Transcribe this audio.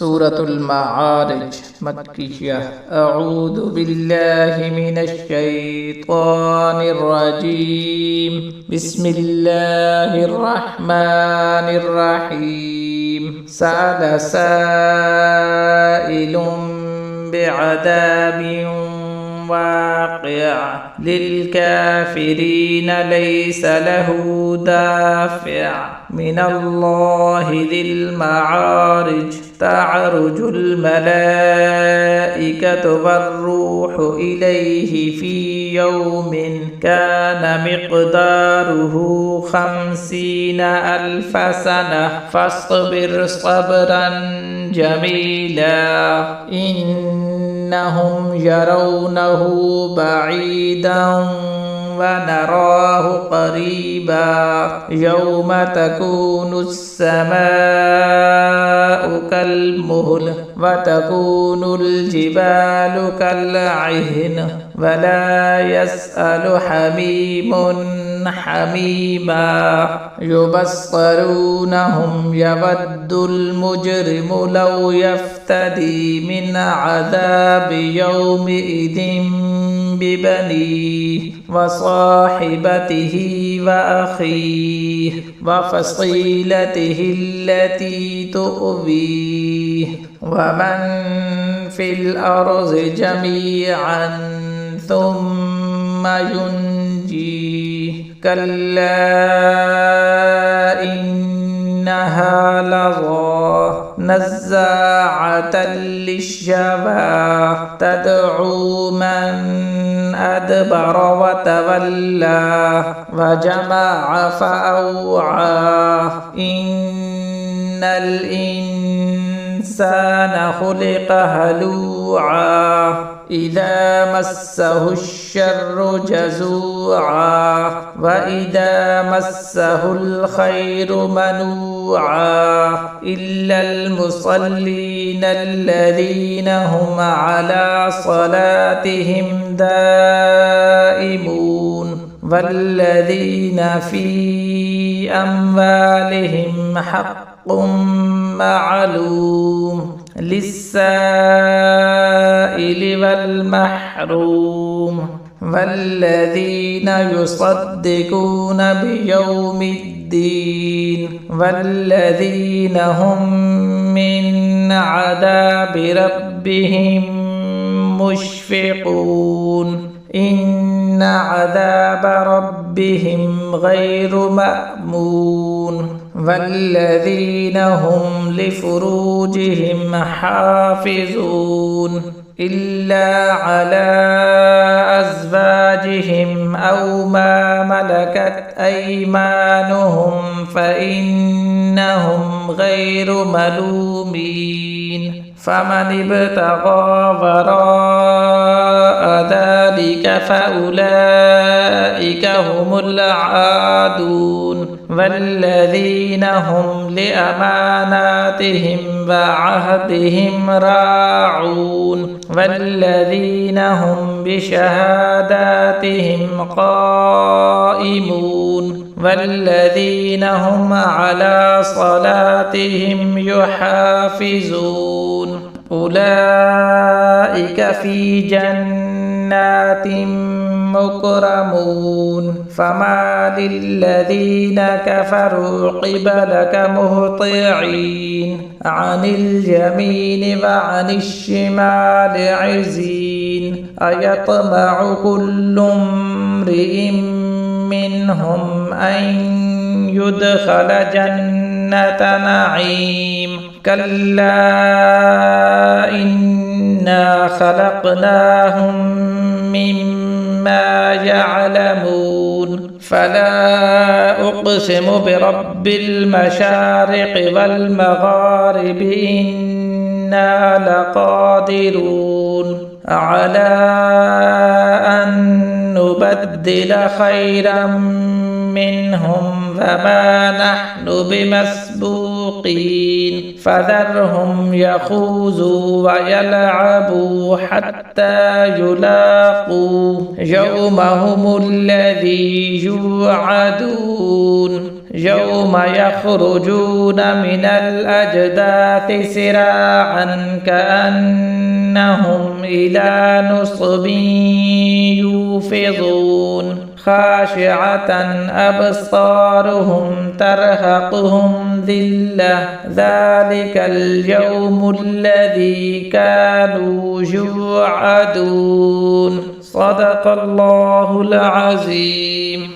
সূরাতুল মাআরিজ মক্কিয়া আউযু বিল্লাহি মিনাশ শাইতানির রাজীম বিসমিল্লাহির রাহমানির রাহিম সাআলা সাইলুম বিআযাবিন واقع للكافرين ليس له دافع من الله ذي المعارج تعرج الملائكة والروح إليه في يوم كان مقداره 50,000 سنة فاصبر صبرا جميلا إنهم يرونه بعيدا ونراه قريبا يوم تكون السماء كالمهل وتكون الجبال كالعهن ولا يسأل حميم حميما يبصرونهم يود المجرم لو يفتدي من عذاب يومئذ ببنيه وصاحبته وأخيه وفصيلته التي تؤويه ومن في الأرض جميعا ثم ينجيه كلا إنها لظى نزاعة للشوى تدعو من أدبر وتولى وجمع فأوعى إن الإنسان خلق هلوعا إذا مسه الشر جزوعا وإذا مسه الخير منوعا إلا المصلين الذين هم على صلاتهم دائمون والذين في أموالهم حق معلوم للسائل والمحروم والذين يصدقون بيوم الدين والذين هم من عذاب ربهم مشفقون إن عذاب ربهم غير مأمون والذين هم لفروجهم حافظون إلا على أزواجهم أو ما ملكت أيمانهم فإنهم غير ملومين فمن ابتغى وراء ذلك فأولئك هم العادون والذين هم لأماناتهم وعهدهم راعون والذين هم بشهاداتهم قائمون والذين هم على صلاتهم يحافظون أولئك في جنات مكرمون فما للذين كفروا قبلك مهطعين عن اليمين وعن الشمال عزين أيطمع كل امرئ منهم أن يدخل جنة نعيم كلا إنا خلقناهم مما يعلمون فلا أقسم برب المشارق والمغارب إنا لقادرون على أن نبدل خيرا منهم فما نحن بمسبوقين فذرهم يخوضوا ويلعبوا حتى يلاقوا يومهم الذي يوعدون يوم يخرجون من الأجداث سراعا كأنهم إلى نصب يوفضون خاشعة أبصارهم ترهقهم ذلة ذلك اليوم الذي كانوا يوعدون. صدق الله العظيم.